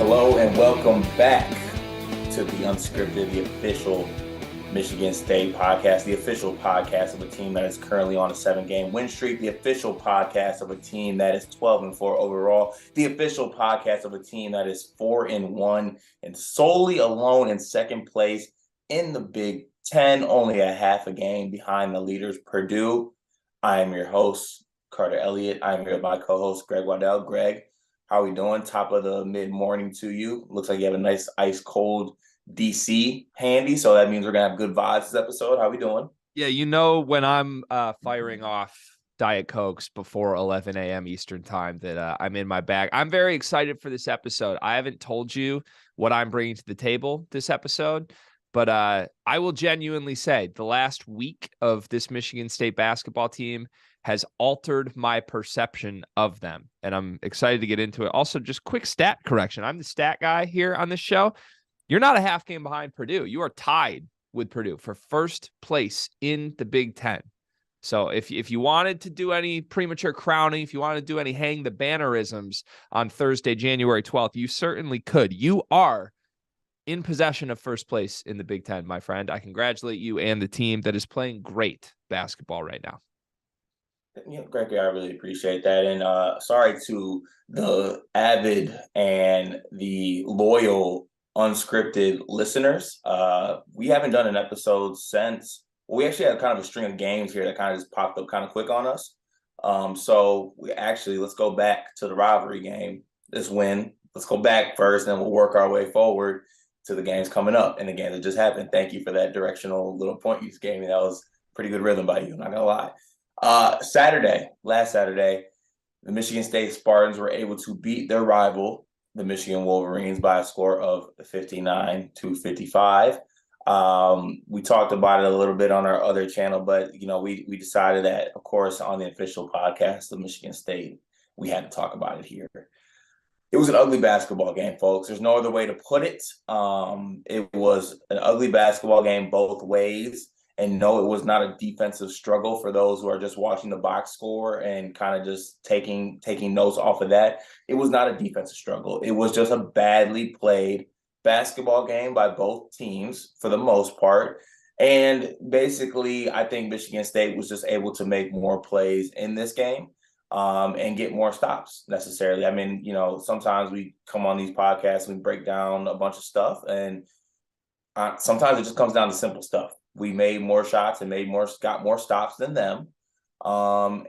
Hello and welcome back to the Unscripted, the official Michigan State podcast, the official podcast of a team that is currently on a 7-game win streak, the official podcast of a team that is 12-4 overall, the official podcast of a team that is 4-1 and solely alone in second place in the Big Ten, only a half a game behind the leaders, Purdue. I am your host, Carter Elliott. I am here with my co-host, Greg Waddell. Greg, how are we doing? Top of the mid-morning to you. Looks like you have a nice ice-cold DC handy, so that means we're going to have good vibes this episode. How are we doing? Yeah, you know when I'm firing off Diet Cokes before 11 a.m. Eastern time that I'm in my bag. I'm very excited for this episode. I haven't told you what I'm bringing to the table this episode, but I will genuinely say the last week of this Michigan State basketball team has altered my perception of them, and I'm excited to get into it. Also, just quick stat correction. I'm the stat guy here on this show. You're not a half game behind Purdue. You are tied with Purdue for first place in the Big Ten. So if you wanted to do any premature crowning, if you wanted to do any hang the bannerisms on Thursday, January 12th, you certainly could. You are in possession of first place in the Big Ten, my friend. I congratulate you and the team that is playing great basketball right now. Gregory, I really appreciate that. And sorry to the avid and the loyal Unscripted listeners. We haven't done an episode since. Well, we actually had kind of a string of games here that kind of just popped up kind of quick on us. So let's go back to the rivalry game, this win. Let's go back first, and then we'll work our way forward to the games coming up and the games that just happened. Thank you for that directional little point you just gave me. That was pretty good rhythm by you, I'm not going to lie. Last Saturday, the Michigan State Spartans were able to beat their rival, the Michigan Wolverines, by a score of 59-55. We talked about it a little bit on our other channel, but we decided that, of course, on the official podcast of Michigan State, we had to talk about it here. It was an ugly basketball game, folks. There's no other way to put it. It was an ugly basketball game both ways. And no, it was not a defensive struggle for those who are just watching the box score and kind of just taking notes off of that. It was not a defensive struggle. It was just a badly played basketball game by both teams for the most part. And basically, I think Michigan State was just able to make more plays in this game and get more stops necessarily. I mean, sometimes we come on these podcasts and we break down a bunch of stuff, and sometimes it just comes down to simple stuff. We made more shots and got more stops than them. A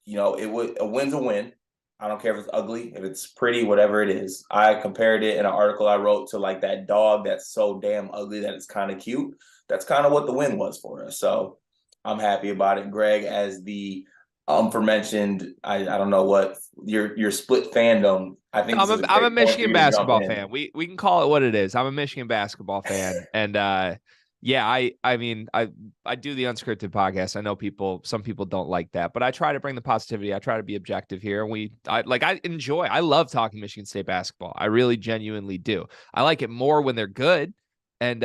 win's a win. I don't care if it's ugly, if it's pretty, whatever it is. I compared it in an article I wrote to like that dog that's so damn ugly that it's kind of cute. That's kind of what the win was for us. So I'm happy about it. Greg, as the aforementioned, I don't know what your split fandom. I think I'm a Michigan basketball fan. We can call it what it is. I'm a Michigan basketball fan, and yeah, I mean, I do the Unscripted podcast. I know some people don't like that, but I try to bring the positivity. I try to be objective here. I love talking Michigan State basketball. I really genuinely do. I like it more when they're good. And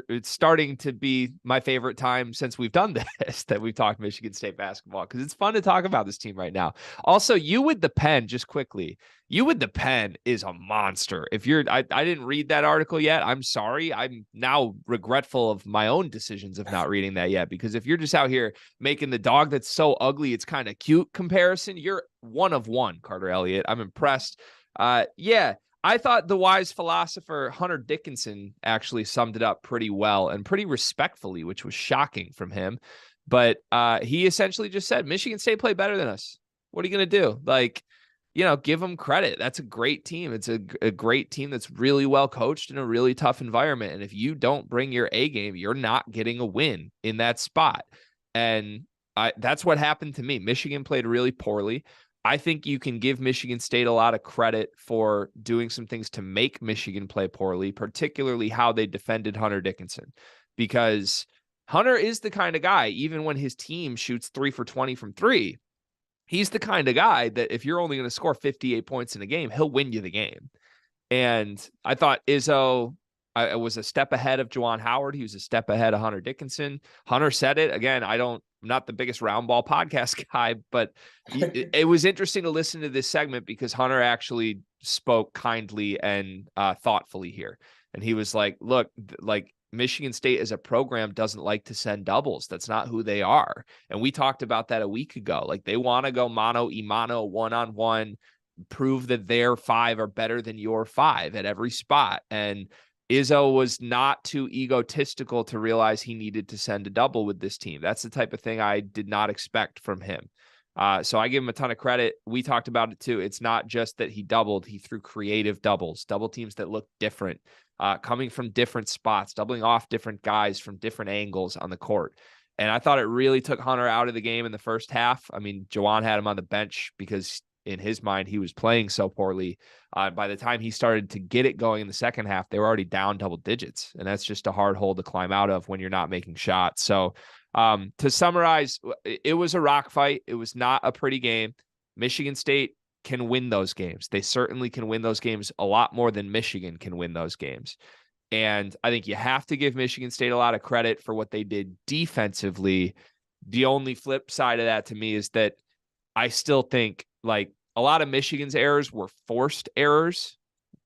it's starting to be my favorite time since we've done this, that we've talked Michigan State basketball, because it's fun to talk about this team right now. Also, You With The Pen, just quickly, You With The Pen is a monster. I didn't read that article yet. I'm sorry. I'm now regretful of my own decisions of not reading that yet, because if you're just out here making the dog that's so ugly it's kind of cute comparison, you're one of one, Carter Elliott. I'm impressed. I thought the wise philosopher Hunter Dickinson actually summed it up pretty well and pretty respectfully, which was shocking from him. But he essentially just said, Michigan State played better than us. What are you going to do? Give them credit. That's a great team. It's a great team that's really well coached in a really tough environment. And if you don't bring your A game, you're not getting a win in that spot. And that's what happened to me. Michigan played really poorly. I think you can give Michigan State a lot of credit for doing some things to make Michigan play poorly, particularly how they defended Hunter Dickinson, because Hunter is the kind of guy, even when his team shoots 3 for 20 from three, he's the kind of guy that if you're only going to score 58 points in a game, he'll win you the game. And I thought Izzo was a step ahead of Juwan Howard. He was a step ahead of Hunter Dickinson. Hunter said it again. I don't not the biggest round ball podcast guy, but it was interesting to listen to this segment because Hunter actually spoke kindly and thoughtfully here. And he was like, look, like Michigan State as a program doesn't like to send doubles. That's not who they are. And we talked about that a week ago. Like they want to go mano-a-mano, one-on-one, prove that their 5 are better than your 5 at every spot. And Izzo was not too egotistical to realize he needed to send a double with this team. That's the type of thing I did not expect from him. So I give him a ton of credit. We talked about it too. It's not just that he doubled. He threw creative doubles, double teams that look different, coming from different spots, doubling off different guys from different angles on the court. And I thought it really took Hunter out of the game in the first half. I mean, Jawan had him on the bench because in his mind, he was playing so poorly. By the time he started to get it going in the second half, they were already down double digits. And that's just a hard hole to climb out of when you're not making shots. So to summarize, it was a rock fight. It was not a pretty game. Michigan State can win those games. They certainly can win those games a lot more than Michigan can win those games. And I think you have to give Michigan State a lot of credit for what they did defensively. The only flip side of that to me is that I still think like a lot of Michigan's errors were forced errors,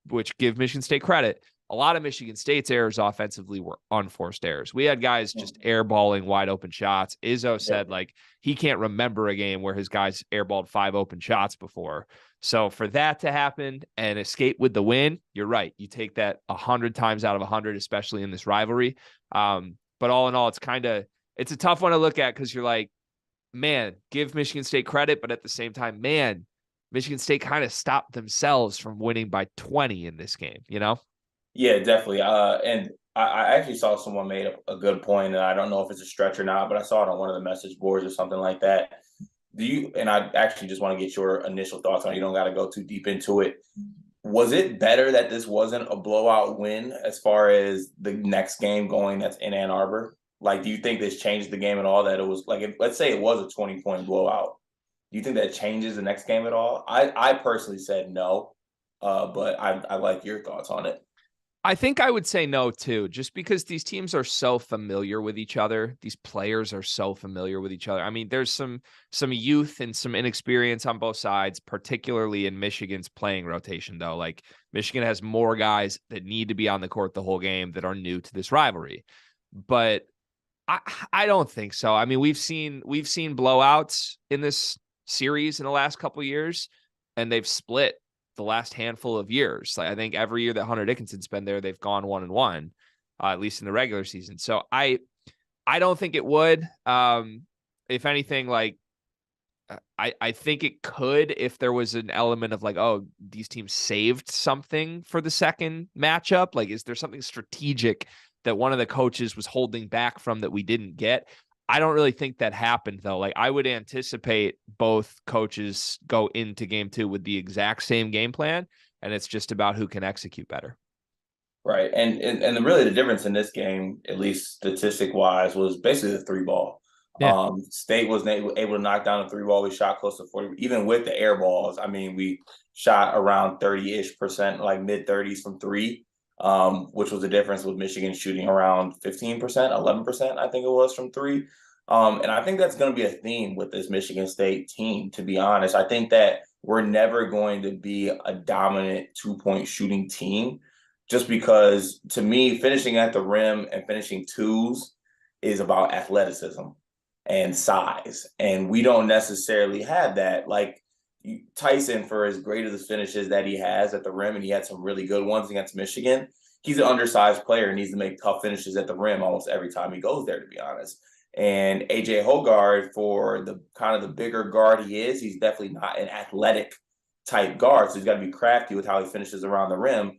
which give Michigan State credit. A lot of Michigan State's errors offensively were unforced errors. We had guys just airballing wide open shots. Izzo said like he can't remember a game where his guys airballed 5 open shots before. So for that to happen and escape with the win, you're right. You take that 100 times out of 100, especially in this rivalry. But all in all, it's a tough one to look at because you're like, man, give Michigan State credit, but at the same time, man, Michigan State kind of stopped themselves from winning by 20 in this game, you know? Yeah, definitely. And I actually saw someone made a good point, and I don't know if it's a stretch or not, but I saw it on one of the message boards or something like that. And I actually just want to get your initial thoughts on it. You don't got to go too deep into it. Was it better that this wasn't a blowout win as far as the next game going that's in Ann Arbor? Like, do you think this changed the game at all? That it was like, let's say it was a 20-point blowout. Do you think that changes the next game at all? I personally said no, but I like your thoughts on it. I think I would say no, too, just because these teams are so familiar with each other. These players are so familiar with each other. I mean, there's some youth and some inexperience on both sides, particularly in Michigan's playing rotation, though. Like Michigan has more guys that need to be on the court the whole game that are new to this rivalry. But I don't think so. I mean, we've seen blowouts in this series in the last couple of years, and they've split the last handful of years. Like I think every year that Hunter Dickinson's been there, they've gone 1-1, at least in the regular season. So I don't think it would. If anything, like I think it could if there was an element of like, oh, these teams saved something for the second matchup. Like, is there something strategic that one of the coaches was holding back from that we didn't get? I don't really think that happened, though. Like, I would anticipate both coaches go into game 2 with the exact same game plan, and it's just about who can execute better. Right. And really the difference in this game, at least statistic-wise, was basically the 3-ball. Yeah. State was able to knock down the 3-ball. We shot close to 40, even with the air balls. I mean, we shot around 30-ish%, like mid-30s from 3, which was the difference with Michigan shooting around 15%, 11%, I think it was, from 3. And I think that's going to be a theme with this Michigan State team, to be honest. I think that we're never going to be a dominant 2-point shooting team just because, to me, finishing at the rim and finishing 2s is about athleticism and size. And we don't necessarily have that. Like Tyson, for as great as the finishes that he has at the rim, and he had some really good ones against Michigan, he's an undersized player and needs to make tough finishes at the rim almost every time he goes there, to be honest. And AJ Hoggard, for the kind of the bigger guard he is, he's definitely not an athletic type guard. So he's got to be crafty with how he finishes around the rim.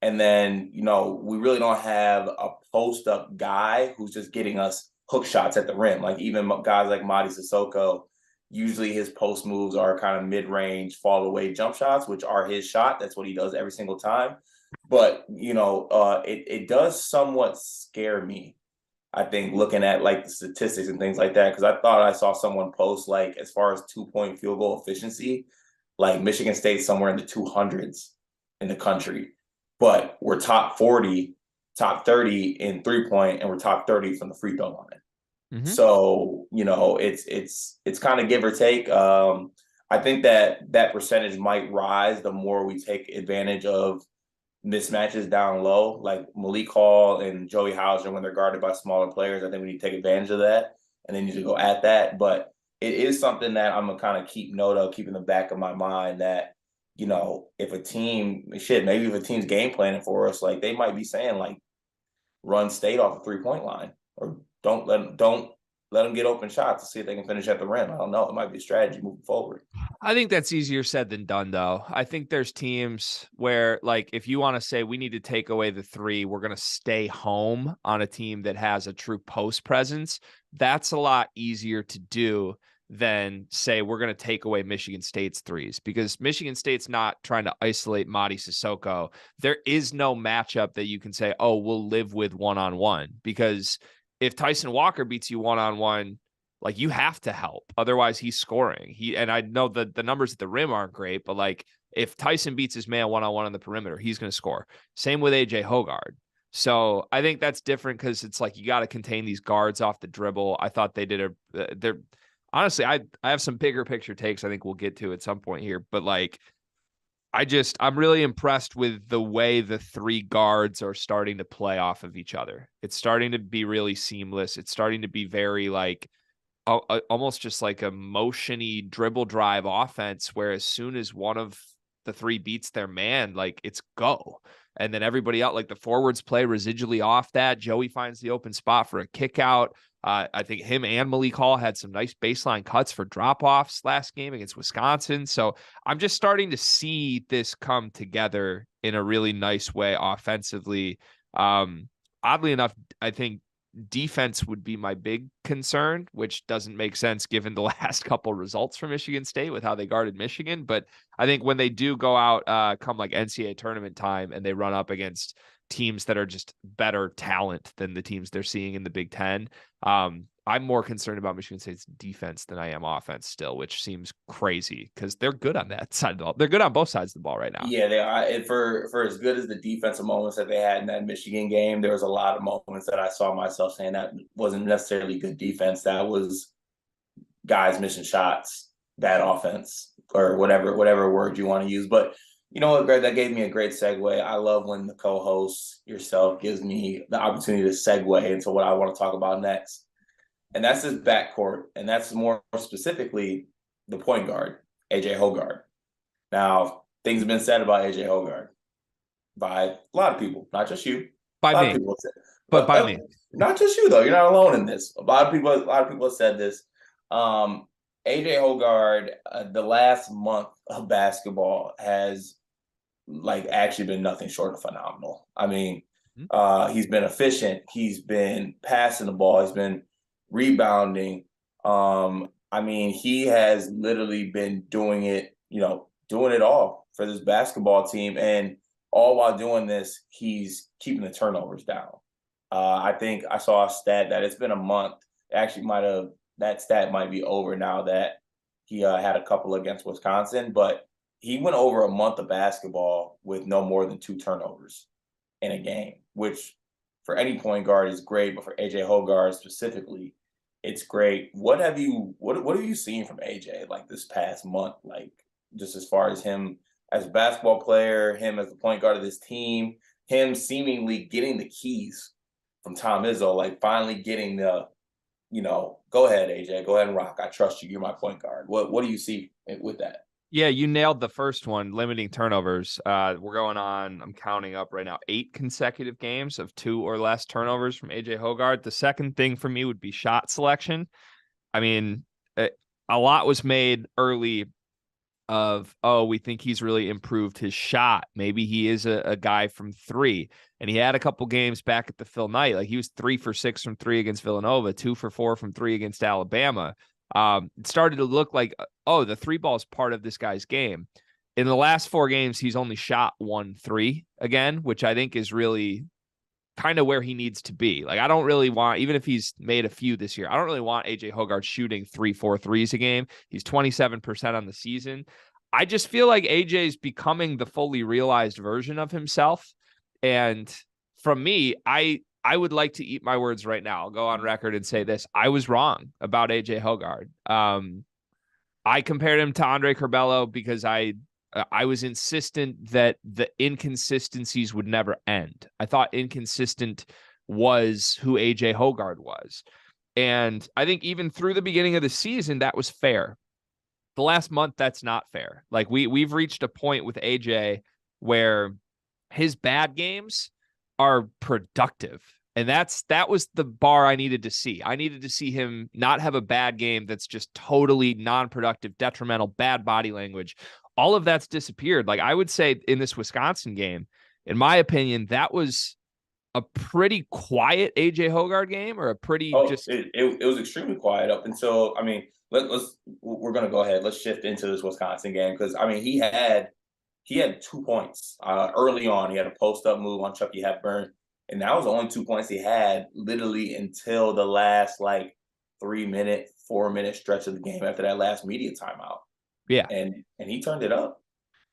And then, we really don't have a post-up guy who's just getting us hook shots at the rim. Like even guys like Mady Sissoko, usually his post moves are kind of mid-range, fall-away jump shots, which are his shot. That's what he does every single time. But, it does somewhat scare me, I think, looking at like the statistics and things like that, because I thought I saw someone post, like, as far as 2-point field goal efficiency, like Michigan State somewhere in the 200s in the country. But we're top 40, top 30 in 3-point, and we're top 30 from the free throw line. So, it's kind of give or take. I think that percentage might rise the more we take advantage of mismatches down low, like Malik Hall and Joey Hauser when they're guarded by smaller players. I think we need to take advantage of that, and they need to go at that. But it is something that I'm gonna kind of keep note of, keep in the back of my mind that, if a team, maybe if a team's game planning for us, like they might be saying like run State off the 3-point line, or don't let them get open shots to see if they can finish at the rim. I don't know. It might be a strategy moving forward. I think that's easier said than done, though. I think there's teams where, like, if you want to say we need to take away the 3, we're going to stay home on a team that has a true post presence. That's a lot easier to do than say we're going to take away Michigan State's 3s, because Michigan State's not trying to isolate Mady Sissoko. There is no matchup that you can say, oh, we'll live with one-on-one, because if Tyson Walker beats you one-on-one, like, you have to help. Otherwise, he's scoring. And I know that the numbers at the rim aren't great, but like if Tyson beats his man one-on-one on the perimeter, he's going to score. Same with AJ Hoggard. So I think that's different because it's like you got to contain these guards off the dribble. I thought they did they're honestly, I have some bigger picture takes I think we'll get to at some point here, but like I'm really impressed with the way the 3 guards are starting to play off of each other. It's starting to be really seamless. It's starting to be very like almost just like a motiony dribble drive offense, where as soon as one of the 3 beats their man, like it's go. And then everybody out, like the forwards play residually off that. Joey finds the open spot for a kick out. I think him and Malik Hall had some nice baseline cuts for drop-offs last game against Wisconsin. So I'm just starting to see this come together in a really nice way offensively. Oddly enough, I think defense would be my big concern, which doesn't make sense given the last couple results from Michigan State with how they guarded Michigan. But I think when they do go out come like NCAA tournament time and they run up against teams that are just better talent than the teams they're seeing in the Big Ten, I'm more concerned about Michigan State's defense than I am offense still, which seems crazy because they're good on that side of the ball. They're good on both sides of the ball right now. Yeah, they are. And for as good as the defensive moments that they had in that Michigan game, there was a lot of moments that I saw myself saying that wasn't necessarily good defense. That was guys missing shots, bad offense, or whatever word you want to use. But you know what, Greg, that gave me a great segue. I love when the co-host yourself gives me the opportunity to segue into what I want to talk about next. And that's his backcourt. And that's more specifically the point guard, AJ Hoggard. Now, things have been said about AJ Hoggard by a lot of people, not just you. By me. But by me. Not just you, though. You're not alone in this. A lot of people have said this. AJ Hoggard, the last month of basketball has actually been nothing short of phenomenal. I mean, he's been efficient. He's been passing the ball. He's been rebounding. I mean, he has literally been doing it all for this basketball team. And all while doing this, he's keeping the turnovers down. I think I saw a stat that it's been a month. Actually, that stat might be over now that he had a couple against Wisconsin, but he went over a month of basketball with no more than 2 turnovers in a game, which for any point guard is great, but for AJ Hoggard specifically, it's great. What have you seen from AJ like this past month? Like, just as far as him as a basketball player, him as the point guard of this team, him seemingly getting the keys from Tom Izzo, like finally getting the, go ahead, AJ, go ahead and rock. I trust you. You're my point guard. What do you see with that? Yeah, you nailed the first one, limiting turnovers. We're going on, I'm counting up right now, 8 consecutive games of 2 or less turnovers from AJ Hoggard. The second thing for me would be shot selection. I mean, a lot was made early of, we think he's really improved his shot. Maybe he is a guy from 3. And he had a couple games back at the Phil Knight. Like, he was 3 for 6 from 3 against Villanova, 2 for 4 from 3 against Alabama. It started to look like, the 3 ball is part of this guy's game. In the last 4 games, he's only shot 1 3 again, which I think is really kind of where he needs to be. Like, I don't really want, even if he's made a few this year, I don't really want AJ Hoggard shooting 3-4 threes a game. He's 27% on the season. I just feel like AJ is becoming the fully realized version of himself. And from me, I I would like to eat my words right now. I'll go on record and say this. I was wrong about AJ Hoggard. I compared him to Andre Curbelo because I was insistent that the inconsistencies would never end. I thought inconsistent was who AJ Hoggard was. And I think even through the beginning of the season, that was fair. The last month, that's not fair. Like we've reached a point with AJ where his bad games are productive. And that was the bar I needed to see. I needed to see him not have a bad game that's just totally non-productive, detrimental, bad body language. All of that's disappeared. Like I would say in this Wisconsin game, in my opinion, that was a pretty quiet AJ Hoggard game, or a pretty it was extremely quiet up until, I mean, we're going to go ahead. Let's shift into this Wisconsin game because, I mean, he had 2 points early on. He had a post-up move on Chucky Hepburn, and that was the only 2 points he had literally until the last, 3-minute, 4-minute stretch of the game after that last media timeout. Yeah. And he turned it up.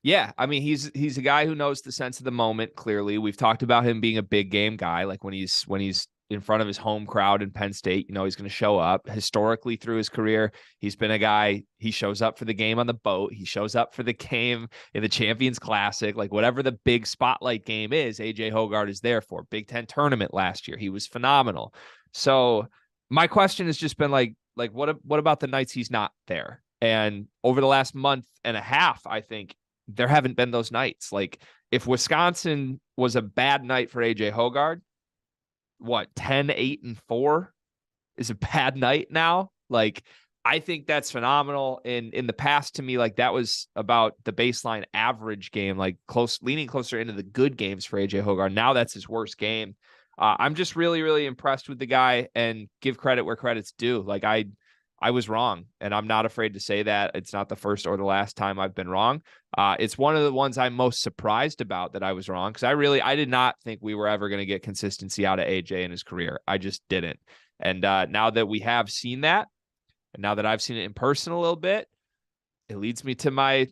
Yeah, I mean, he's a guy who knows the sense of the moment, clearly. We've talked about him being a big game guy, like when he's in front of his home crowd in Penn State, he's going to show up. Historically through his career, he's been a guy, he shows up for the game on the boat. He shows up for the game in the Champions Classic, like whatever the big spotlight game is, AJ Hoggard is there for. Big Ten tournament last year, he was phenomenal. So my question has just been what about the nights he's not there? And over the last month and a half, I think there haven't been those nights. Like if Wisconsin was a bad night for AJ Hoggard, 10-8-4 is a bad night now. Like I think that's phenomenal. In the past, to me, like that was about the baseline average game, like leaning closer into the good games for AJ Hoggard. Now that's his worst game. I'm just really, really impressed with the guy, and give credit where credit's due. Like I was wrong, and I'm not afraid to say that. It's not the first or the last time I've been wrong. It's one of the ones I'm most surprised about that I was wrong, because I did not think we were ever going to get consistency out of AJ in his career. I just didn't. And now that we have seen that, and now that I've seen it in person a little bit, it leads me to my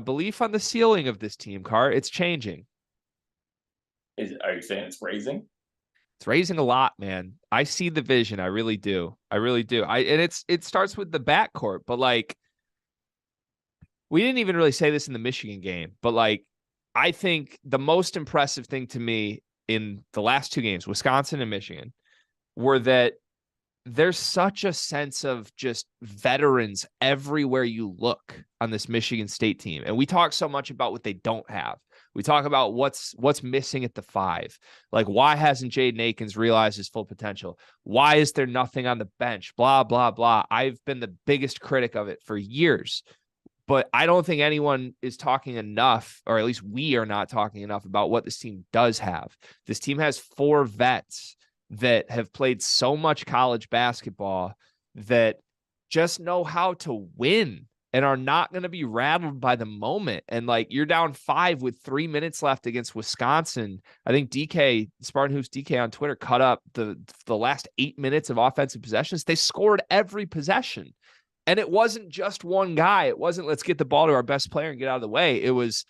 belief on the ceiling of this team, Car. It's changing. Are you saying it's raising? It's raising a lot, man. I see the vision. I really do. And it starts with the backcourt, but we didn't even really say this in the Michigan game, but I think the most impressive thing to me in the last 2 games, Wisconsin and Michigan, were that there's such a sense of just veterans everywhere you look on this Michigan State team. And we talk so much about what they don't have. We talk about what's missing at the 5. Like, why hasn't Jaden Akins realized his full potential? Why is there nothing on the bench? Blah, blah, blah. I've been the biggest critic of it for years, but I don't think anyone is talking enough, or at least we are not talking enough about what this team does have. This team has 4 vets that have played so much college basketball that just know how to win and are not going to be rattled by the moment. And you're down 5 with 3 minutes left against Wisconsin. I think DK, Spartan Hoops DK on Twitter, cut up the last 8 minutes of offensive possessions. They scored every possession. And it wasn't just one guy. It wasn't, let's get the ball to our best player and get out of the way. It was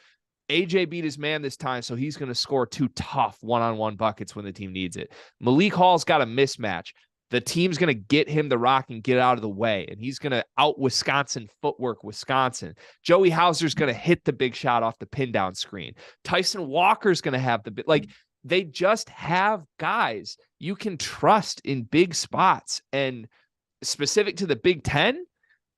AJ beat his man this time, so he's going to score 2 tough one-on-one buckets when the team needs it. Malik Hall's got a mismatch. The team's going to get him the rock and get out of the way, and he's going to out-Wisconsin footwork Wisconsin. Joey Hauser's going to hit the big shot off the pin-down screen. Tyson Walker's going to have the they just have guys you can trust in big spots. And specific to the Big Ten,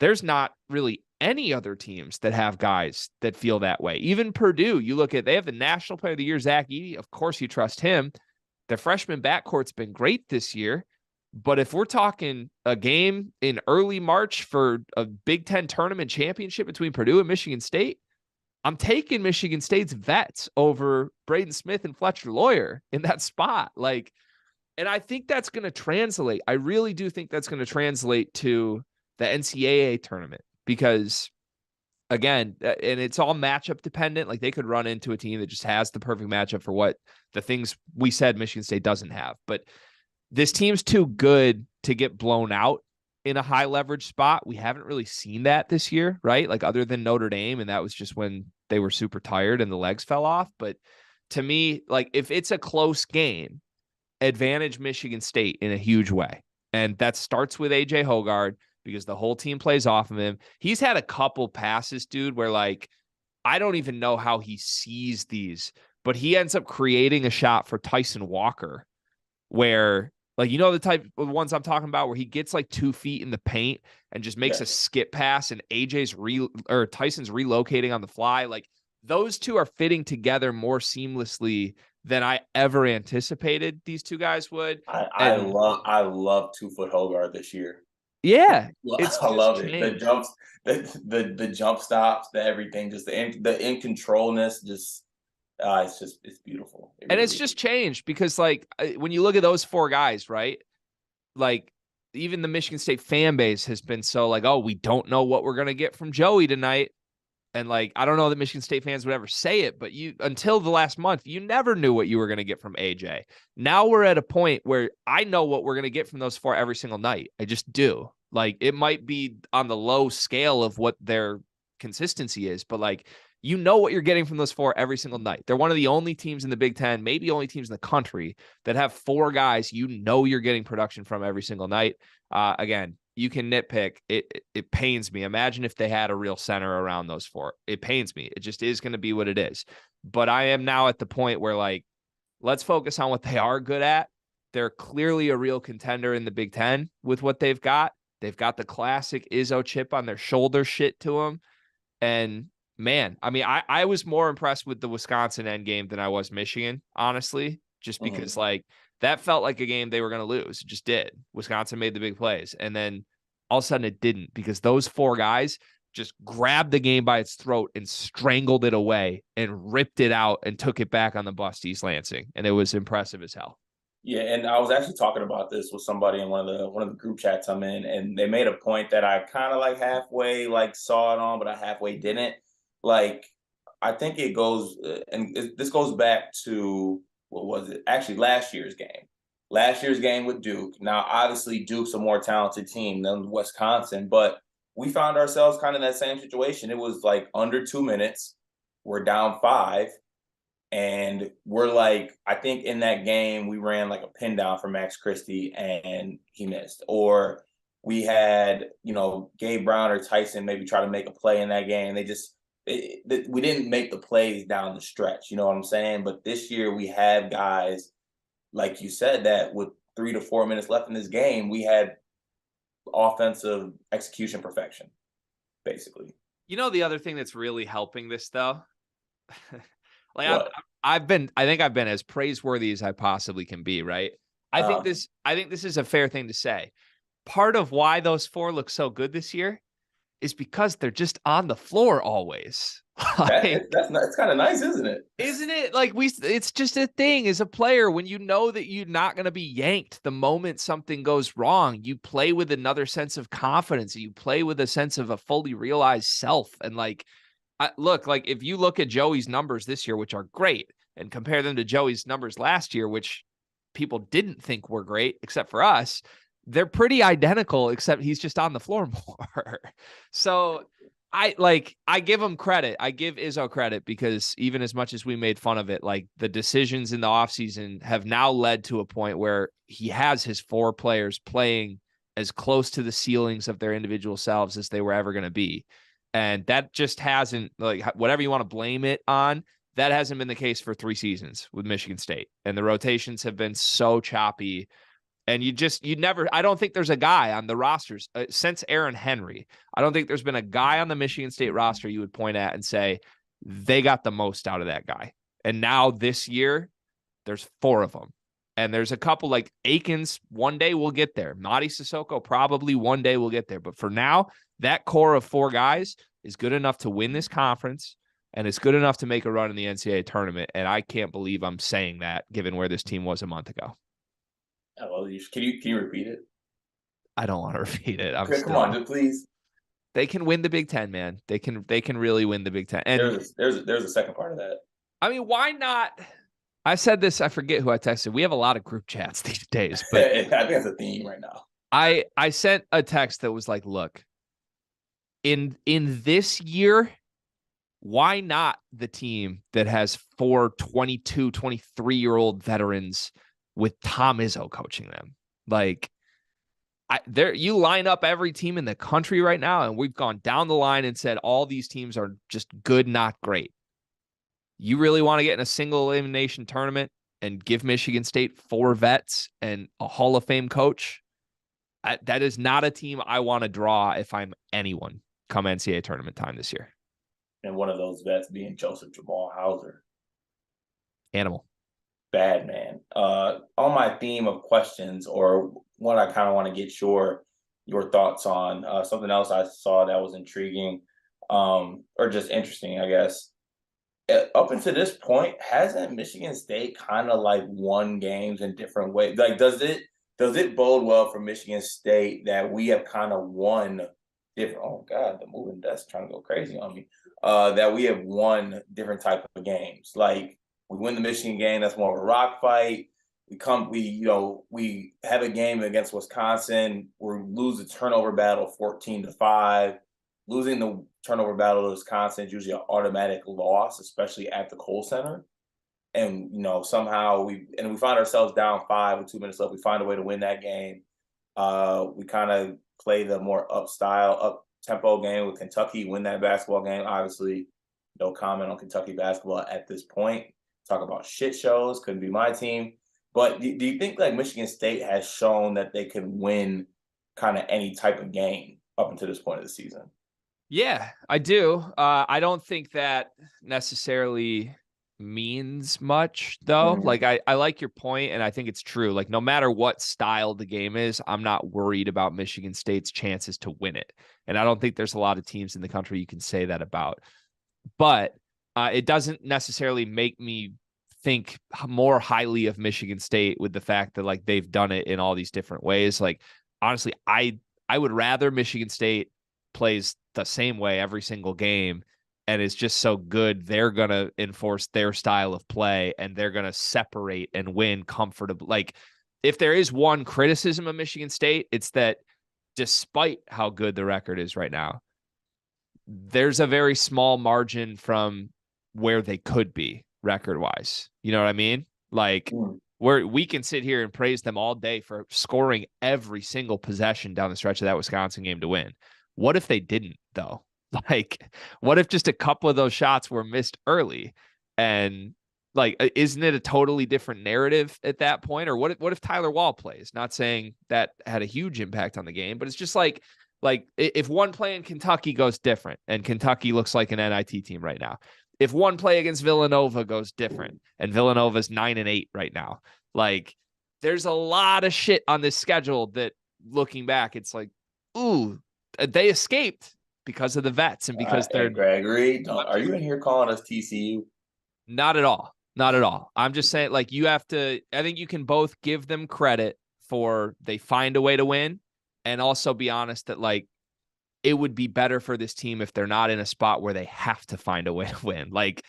there's not really any other teams that have guys that feel that way. Even Purdue, you look at, they have the National Player of the Year, Zach Edey. Of course, you trust him. The freshman backcourt's been great this year. But if we're talking a game in early March for a Big Ten tournament championship between Purdue and Michigan State, I'm taking Michigan State's vets over Braden Smith and Fletcher Lawyer in that spot. And I think that's going to translate. I really do think that's going to translate to the NCAA tournament, because again, and it's all matchup dependent. They could run into a team that just has the perfect matchup for what the things we said Michigan State doesn't have. But this team's too good to get blown out in a high leverage spot. We haven't really seen that this year, right? Other than Notre Dame. And that was just when they were super tired and the legs fell off. But to me, if it's a close game, advantage Michigan State in a huge way. And that starts with AJ Hoggard because the whole team plays off of him. He's had a couple passes, dude, where like, I don't even know how he sees these, but he ends up creating a shot for Tyson Walker where, like, you know, the type of ones I'm talking about where he gets like 2 feet in the paint and just makes a skip pass and Tyson's relocating on the fly. Like, those two are fitting together more seamlessly than I ever anticipated these two guys would. I love 2-foot Hogarth this year. Yeah, I love it. The jumps, the jump stops, the everything, just the in controlness, just it's beautiful. And it's just changed because, like, when you look at those 4 guys, right? Like, even the Michigan State fan base has been so like, oh, we don't know what we're gonna get from Joey tonight. And like, I don't know that Michigan State fans would ever say it, but until the last month, you never knew what you were going to get from AJ. Now we're at a point where I know what we're going to get from those 4 every single night. I just do. Like, it might be on the low scale of what their consistency is, but like, you know what you're getting from those 4 every single night. They're one of the only teams in the Big Ten, maybe only teams in the country that have 4 guys you know you're getting production from every single night. Again, you can nitpick. It pains me. Imagine if they had a real center around those 4. It pains me. It just is going to be what it is. But I am now at the point where, like, let's focus on what they are good at. They're clearly a real contender in the Big Ten with what they've got. They've got the classic Izzo chip on their shoulder shit to them. And man, I mean, I was more impressed with the Wisconsin end game than I was Michigan, honestly, just because like, that felt like a game they were going to lose. It just did. Wisconsin made the big plays. And then all of a sudden it didn't because those 4 guys just grabbed the game by its throat and strangled it away and ripped it out and took it back on the bus to East Lansing. And it was impressive as hell. Yeah, and I was actually talking about this with somebody in one of the group chats I'm in, and they made a point that I kind of like halfway like saw it on, but I halfway didn't. Like, I think it goes, this goes back to, what was it? Actually, last year's game with Duke. Now, obviously, Duke's a more talented team than Wisconsin, but we found ourselves kind of in that same situation. It was like under 2 minutes. We're down 5. And we're like, I think in that game, we ran like a pin down for Max Christie and he missed. Or we had, Gabe Brown or Tyson maybe try to make a play in that game. We didn't make the plays down the stretch, you know what I'm saying? But this year we had guys, like you said, that with 3 to 4 minutes left in this game, we had offensive execution perfection, basically. You know, the other thing that's really helping this, though, like I think I've been as praiseworthy as I possibly can be, right? I think this is a fair thing to say. Part of why those 4 look so good this year is because they're just on the floor always. That's kind of nice, isn't it? Isn't it? Like, it's just a thing as a player when you know that you're not going to be yanked the moment something goes wrong. You play with another sense of confidence. You play with a sense of a fully realized self. And like, look, like if you look at Joey's numbers this year, which are great, and compare them to Joey's numbers last year, which people didn't think were great, except for us, they're pretty identical, except he's just on the floor more. So I give him credit. I give Izzo credit because even as much as we made fun of it, like the decisions in the offseason have now led to a point where he has his 4 players playing as close to the ceilings of their individual selves as they were ever going to be. And that just hasn't, like, whatever you want to blame it on, that hasn't been the case for 3 seasons with Michigan State. And the rotations have been so choppy. And I don't think there's a guy on the rosters since Aaron Henry. I don't think there's been a guy on the Michigan State roster you would point at and say they got the most out of that guy. And now this year, there's 4 of them. And there's a couple like Akins, one day we'll get there. Madi Sissoko, probably one day we'll get there. But for now, that core of 4 guys is good enough to win this conference, and it's good enough to make a run in the NCAA tournament. And I can't believe I'm saying that given where this team was a month ago. Well, can you repeat it? I don't want to repeat it. Come on, please. They can win the Big Ten, man. They can really win the Big Ten. And there's a second part of that. I mean, why not? I said this. I forget who I texted. We have a lot of group chats these days, but I think that's a theme right now. I sent a text that was like, look, in this year, why not the team that has 4 22, 23-year-old veterans with Tom Izzo coaching them. Like, you line up every team in the country right now, and we've gone down the line and said all these teams are just good, not great. You really want to get in a single elimination tournament and give Michigan State 4 vets and a Hall of Fame coach? That is not a team I want to draw if I'm anyone come NCAA tournament time this year. And one of those vets being Joseph Jamal Hauser. Animal. Bad man. On my theme of questions, or what I kind of want to get your thoughts on, something else I saw that was intriguing, or just interesting, I guess. Up until this point, hasn't Michigan State kind of like won games in different ways? Like, does it bode well for Michigan State that we have kind of won different? Oh God, the moving desk trying to go crazy on me. That we have won different type of games. Like, we win the Michigan game, that's more of a rock fight. We have a game against Wisconsin, we lose the turnover battle 14-5. Losing the turnover battle to Wisconsin is usually an automatic loss, especially at the Kohl Center. And, somehow we find ourselves down 5 with 2 minutes left. We find a way to win that game. We kind of play the more up-tempo game with Kentucky, win that basketball game. Obviously, no comment on Kentucky basketball at this point. Talk about shit shows, couldn't be my team. But do you think like Michigan State has shown that they can win kind of any type of game up until this point of the season? Yeah, I do. I don't think that necessarily means much, though. Mm-hmm. Like, I like your point, and I think it's true. Like, no matter what style the game is, I'm not worried about Michigan State's chances to win it. And I don't think there's a lot of teams in the country you can say that about. But it doesn't necessarily make me think more highly of Michigan State with the fact that, like, they've done it in all these different ways. Like, honestly, I would rather Michigan State plays the same way every single game and is just so good, they're going to enforce their style of play and they're going to separate and win comfortably. Like, if there is one criticism of Michigan State, it's that despite how good the record is right now, there's a very small margin from where they could be record-wise. You know what I mean? Like, we can sit here and praise them all day for scoring every single possession down the stretch of that Wisconsin game to win. What if they didn't, though? Like, what if just a couple of those shots were missed early? And, like, isn't it a totally different narrative at that point? Or what if Tyler Wall plays? Not saying that had a huge impact on the game, but it's just like if one play in Kentucky goes different, and Kentucky looks like an NIT team right now. If one play against Villanova goes different, and Villanova's 9-8 right now, like, there's a lot of shit on this schedule that, looking back, it's like, ooh, they escaped because of the vets and because they're Gregory. Are you in here calling us TCU? Not at all. Not at all. I'm just saying, like, you have to, I think you can both give them credit for they find a way to win, and also be honest that, like, it would be better for this team if they're not in a spot where they have to find a way to win. Like,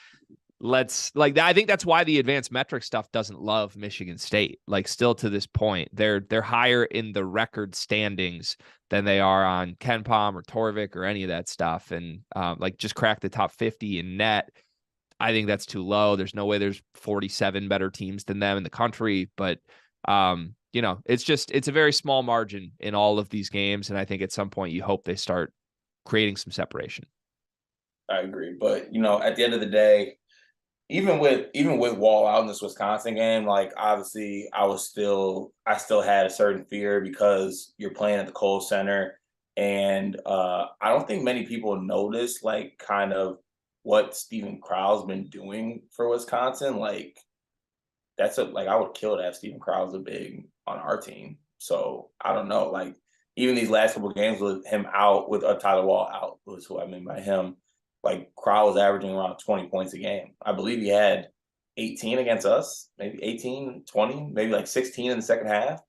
I think that's why the advanced metric stuff doesn't love Michigan State. Like, still to this point, they're higher in the record standings than they are on KenPom or Torvik or any of that stuff. And like, just crack the top 50 in net. I think that's too low. There's no way there's 47 better teams than them in the country. But it's a very small margin in all of these games. And I think at some point you hope they start creating some separation. I agree. But, at the end of the day, even with Wall out in this Wisconsin game, like, obviously I still had a certain fear because you're playing at the Kohl Center, and I don't think many people notice, like, kind of what Stephen Crowell's been doing for Wisconsin. Like, I would kill to have Stephen Crowell as a big on our team. So I don't know, like, even these last couple of games with him out, with Tyler Wall out, was who I mean by him. Like, Crowell was averaging around 20 points a game. I believe he had 18 against us, maybe 18, 20, maybe like 16 in the second half.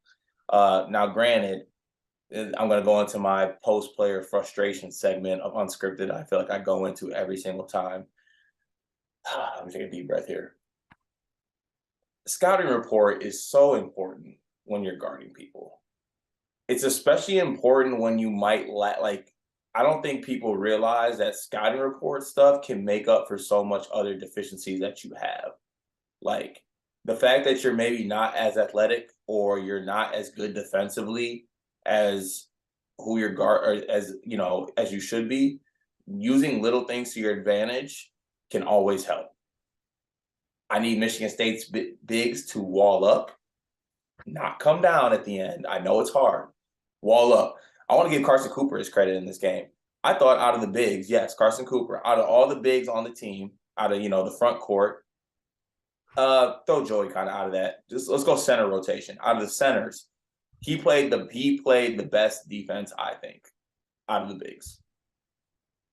Now, granted, I'm going to go into my post-player frustration segment of Unscripted. I feel like I go into every single time. Let me take a deep breath here. The scouting report is so important when you're guarding people. It's especially important when you might I don't think people realize that scouting report stuff can make up for so much other deficiencies that you have. Like, the fact that you're maybe not as athletic or you're not as good defensively as who your guard or as you should be, using little things to your advantage can always help. I need Michigan State's bigs to wall up, not come down at the end. I know it's hard. Wall up. I want to give Carson Cooper his credit in this game. I thought out of the bigs, yes, Carson Cooper, out of all the bigs on the team, out of the front court, throw Joey kind of out of that. Just let's go center rotation. Out of the centers, he played the best defense, I think, out of the bigs.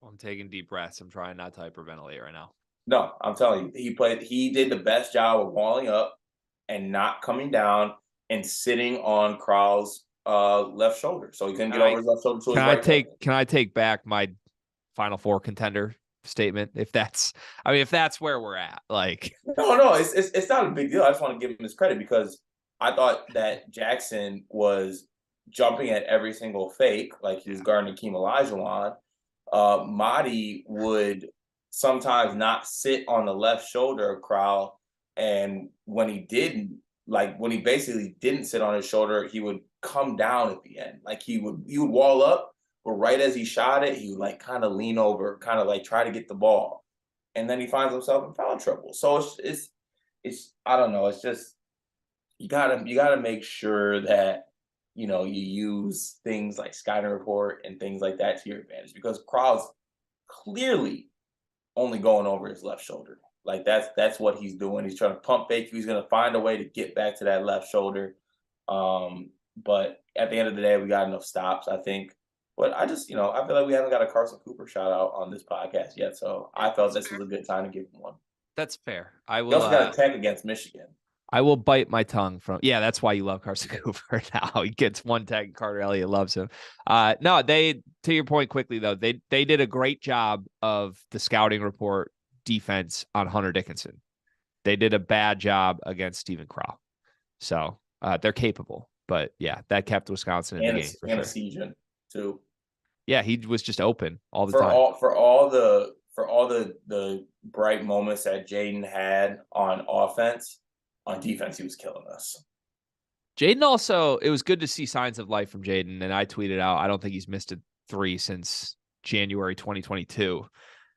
I'm taking deep breaths. I'm trying not to hyperventilate right now. No, I'm telling you, he did the best job of walling up and not coming down and sitting on Kral's left shoulder. So he couldn't get over his left shoulder to his right shoulder. Can I take back my Final Four contender statement? If that's where we're at, like no, it's not a big deal. I just want to give him his credit because I thought that Jackson was jumping at every single fake, like he was guarding Akeem Olajuwon. Mahdi would sometimes not sit on the left shoulder of Kral, and when he basically didn't sit on his shoulder, he would come down at the end. Like he would wall up, but right as he shot it, he would like kind of lean over, kind of like try to get the ball, and then he finds himself in foul trouble. So it's I don't know. It's just you gotta make sure that you use things like scouting report and things like that to your advantage because Kral's clearly only going over his left shoulder. Like that's what he's doing. He's trying to pump fake you. He's going to find a way to get back to that left shoulder. But at the end of the day, we got enough stops, I think. But I just, I feel like we haven't got a Carson Cooper shout out on this podcast yet. So I felt this was a good time to give him one. That's fair. I will. He also got a tech against Michigan. I will bite my tongue from. Yeah, that's why you love Carson Cooper now. He gets one tag. Carter Elliott loves him. No, to your point quickly though, they did a great job of the scouting report defense on Hunter Dickinson. They did a bad job against Stephen Kral. So they're capable. But yeah, that kept Wisconsin in the game. And a season too. Yeah, he was just open all the time. For all the bright moments that Jaden had on offense. On defense, he was killing us. Jaden also, it was good to see signs of life from Jaden, and I tweeted out, I don't think he's missed a 3 since January 2022.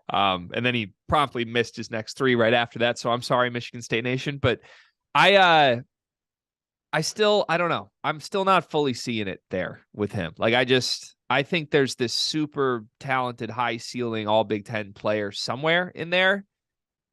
And then he promptly missed his next 3 right after that. So I'm sorry, Michigan State Nation, but I don't know. I'm still not fully seeing it there with him. Like I think there's this super talented, high ceiling, all Big Ten player somewhere in there,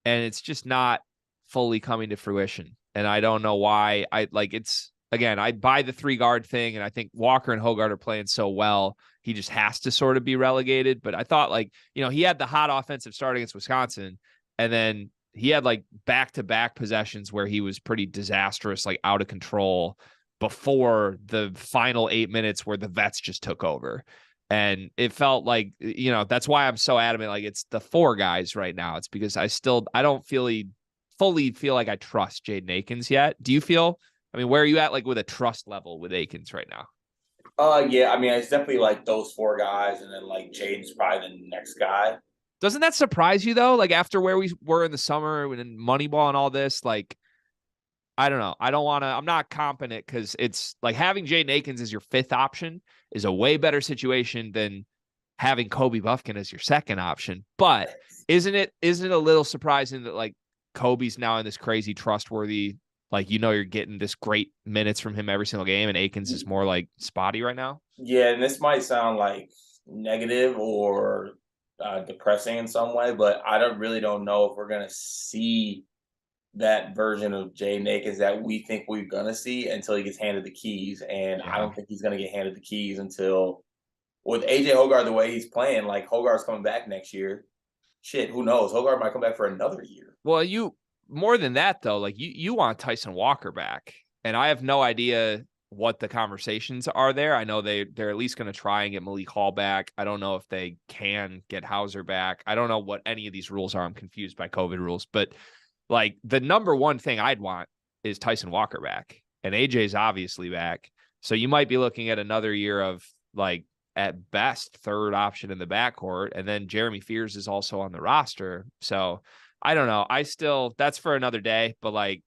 and it's just not fully coming to fruition. And I don't know why. I buy the 3 guard thing, and I think Walker and Hoggard are playing so well. He just has to sort of be relegated. But I thought he had the hot offensive start against Wisconsin, and then he had back-to-back possessions where he was pretty disastrous, out of control before the final 8 minutes where the vets just took over. And it felt like, that's why I'm so adamant. It's the 4 guys right now. It's because I don't fully feel like I trust Jaden Akins yet. Do you feel? Where are you at with a trust level with Akins right now? Yeah, it's definitely those 4 guys, and then Jaden's probably the next guy. Doesn't that surprise you though? After where we were in the summer and Moneyball and all this, I don't know. I'm not confident because it's having Jaden Akins as your 5th option is a way better situation than having Kobe Buffkin as your 2nd option. But isn't it a little surprising that Kobe's now in this crazy trustworthy, you're getting this great minutes from him every single game, and Akins is more spotty right now? Yeah, and this might sound negative or depressing in some way, but I really don't know if we're gonna see that version of Jaden Akins that we think we're gonna see until he gets handed the keys. And I don't think he's gonna get handed the keys until, with AJ Hoggard the way he's playing, Hoggard's coming back next year. Shit, who knows? Hoggard might come back for another year. Well, more than that though, you want Tyson Walker back, and I have no idea what the conversations are there. I know they're at least going to try and get Malik Hall back. I don't know if they can get Hauser back. I don't know what any of these rules are. I'm confused by COVID rules, but the number one thing I'd want is Tyson Walker back, and AJ's obviously back. So you might be looking at another year of at best 3rd option in the backcourt. And then Jeremy Fears is also on the roster. So I don't know. That's for another day, but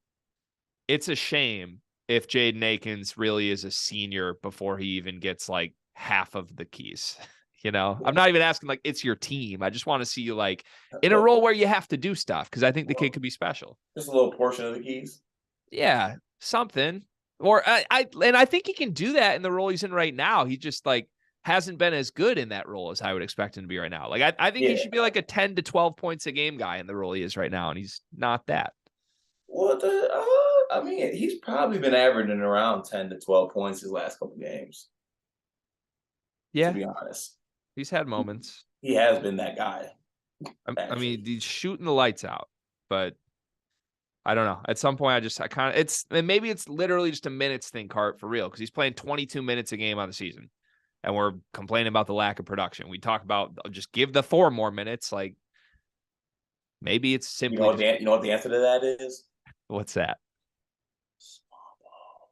it's a shame if Jaden Akins really is a senior before he even gets like half of the keys. I'm not even asking like it's your team. I just want to see you like in a role where you have to do stuff because I think the kid could be special. Just a little portion of the keys. Yeah, something. Or I think he can do that in the role he's in right now. He just like hasn't been as good in that role as I would expect him to be right now. Like I think he should be like a 10 to 12 points a game guy in the role he is right now, and he's not that. Well, I mean, he's probably been averaging around 10 to 12 points his last couple games. Yeah, to be honest, he's had moments. He has been that guy. I mean, he's shooting the lights out, but I don't know. At some point, maybe it's literally just a minutes thing, Cart, for real, because he's playing 22 minutes a game on the season, and we're complaining about the lack of production. We talk about just give the 4 more minutes. Like maybe it's simply you know what the answer to that is? What's that? Small ball.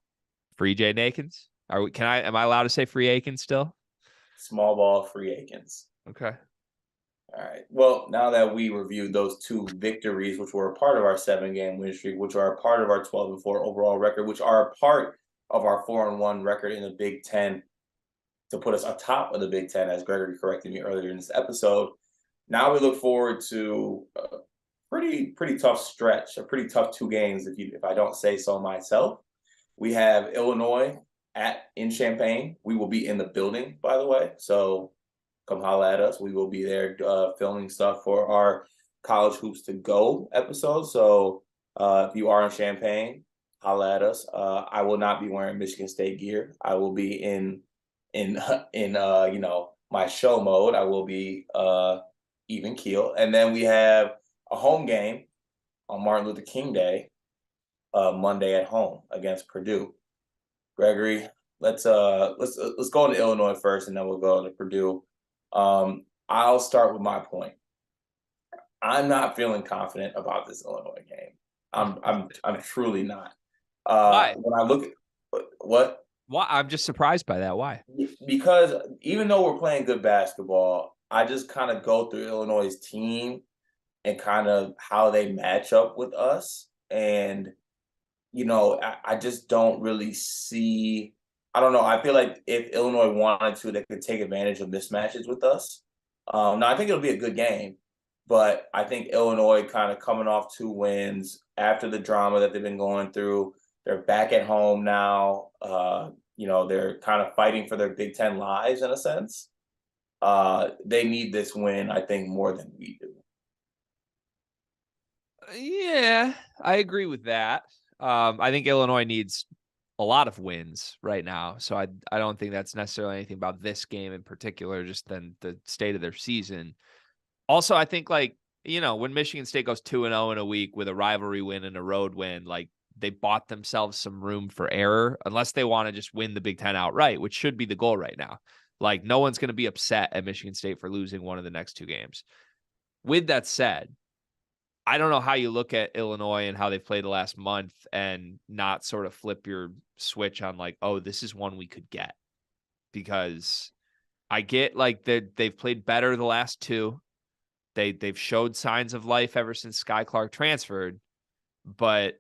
Free Jaden Akins? Am I allowed to say free Akins still? Small ball, free Akins. Okay. All right. Well, now that we reviewed those 2 victories, which were a part of our 7-game win streak, which are a part of our 12-4 overall record, which are a part of our 4-1 record in the Big Ten to put us atop of the Big Ten, as Gregory corrected me earlier in this episode. Now we look forward to a pretty tough stretch, a pretty tough 2 games, if I don't say so myself. We have Illinois in Champaign. We will be in the building, by the way. So come holla at us. We will be there filming stuff for our College Hoops to Go episode. So if you are in Champaign, holla at us. I will not be wearing Michigan State gear. I will be in my show mode. I will be even keel. And then we have a home game on Martin Luther King Day, Monday at home against Purdue. Gregory, let's go to Illinois first, and then we'll go to Purdue. I'll start with my point. I'm not feeling confident about this Illinois game. I'm truly not. Why? When I look at what? Why? I'm just surprised by that. Why? Because even though we're playing good basketball, I just kind of go through Illinois' team and kind of how they match up with us. And, I just don't really see, I don't know. I feel like if Illinois wanted to, they could take advantage of mismatches with us. Now, I think it'll be a good game, but I think Illinois kind of coming off 2 wins after the drama that they've been going through. They're back at home now. They're kind of fighting for their Big Ten lives in a sense. They need this win, I think, more than we do. Yeah, I agree with that. I think Illinois needs a lot of wins right now. So I don't think that's necessarily anything about this game in particular, just then the state of their season. Also, I think when Michigan State goes 2-0 in a week with a rivalry win and a road win, like they bought themselves some room for error unless they want to just win the Big Ten outright, which should be the goal right now. Like no one's going to be upset at Michigan State for losing one of the next 2 games. With that said, I don't know how you look at Illinois and how they've played the last month and not sort of flip your switch on like, oh, this is one we could get. Because I get like they've played better the last 2. They've showed signs of life ever since Sky Clark transferred, but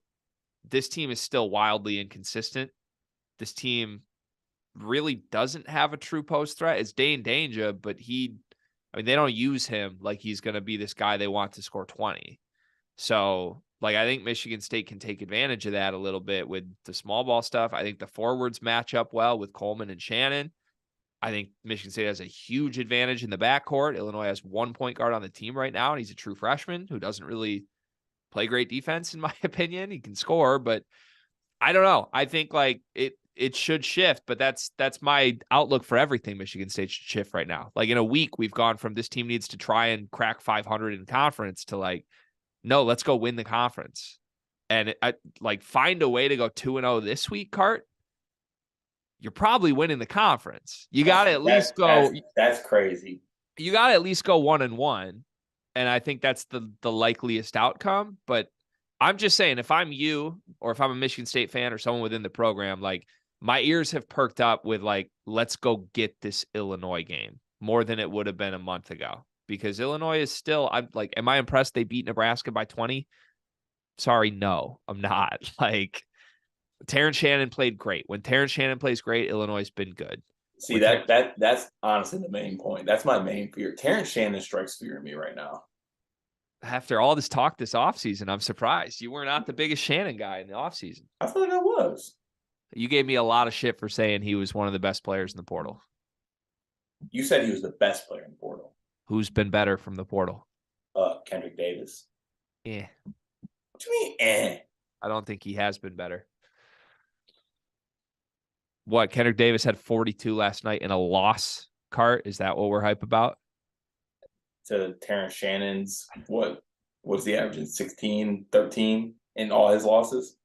this team is still wildly inconsistent. This team really doesn't have a true post threat. It's Dane Danger, but they don't use him like he's going to be this guy they want to score 20. So, I think Michigan State can take advantage of that a little bit with the small ball stuff. I think the forwards match up well with Coleman and Shannon. I think Michigan State has a huge advantage in the backcourt. Illinois has 1 point guard on the team right now, and he's a true freshman who doesn't really play great defense, in my opinion. He can score, but I don't know. I think it should shift, but that's my outlook for everything Michigan State should shift right now. In a week, we've gone from this team needs to try and crack 500 in conference to no, let's go win the conference. And find a way to go 2-0 this week, Cart. You're probably winning the conference. You got to at least go. That's crazy. You got to at least go 1-1. And I think that's the likeliest outcome. But I'm just saying, if I'm you or if I'm a Michigan State fan or someone within the program, my ears have perked up with let's go get this Illinois game more than it would have been a month ago. Because Illinois is still, am I impressed they beat Nebraska by 20? Sorry, no, I'm not. Terrence Shannon played great. When Terrence Shannon plays great, Illinois has been good. See, that's honestly the main point. That's my main fear. Terrence Shannon strikes fear in me right now. After all this talk this offseason, I'm surprised. You were not the biggest Shannon guy in the offseason. I feel like I was. You gave me a lot of shit for saying he was one of the best players in the portal. You said he was the best player in the portal. Who's been better from the portal? Kendrick Davis. Yeah. What do you mean, I don't think he has been better. What, Kendrick Davis had 42 last night in a loss cart? Is that what we're hype about? To Terrence Shannon's, what's the average? 16, 13 in all his losses?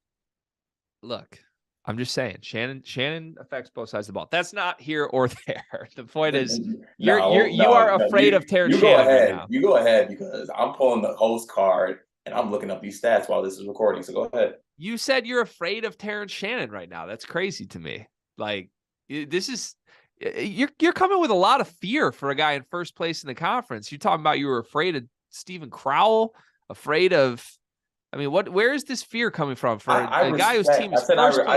Look, I'm just saying, Shannon affects both sides of the ball. That's not here or there. The point is, you are afraid of Terrence Shannon right now. You go ahead, because I'm pulling the host card and I'm looking up these stats while this is recording. So go ahead. You said you're afraid of Terrence Shannon right now. That's crazy to me. Like, this is you're coming with a lot of fear for a guy in first place in the conference. You're talking about you were afraid of Stephen Crowell, afraid of. I mean, where is this fear coming from for a guy whose team is first place?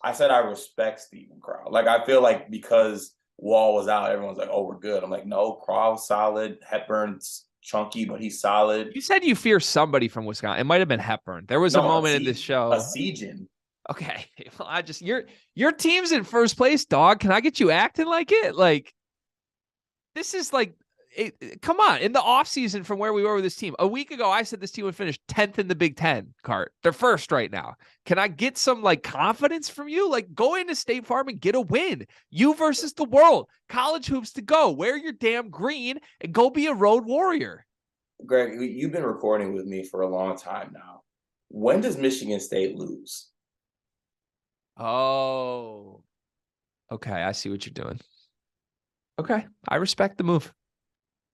I said I respect Stephen Crowell. Like, I feel like because Wall was out, everyone's like, "Oh, we're good." I'm like, no, Crowell's solid. Hepburn's chunky, but he's solid. You said you fear somebody from Wisconsin. It might have been Hepburn. There was a moment in this show. A Seagen. Okay, well, your team's in first place, dog. Can I get you acting like it? Like, this is like, come on. In the offseason from where we were with this team, a week ago, I said this team would finish 10th in the Big Ten, Cart. They're first right now. Can I get some like confidence from you? Like, go into State Farm and get a win. You versus the world. College hoops to go. Wear your damn green and go be a road warrior. Greg, you've been recording with me for a long time now. When does Michigan State lose? Oh, okay. I see what you're doing. Okay. I respect the move.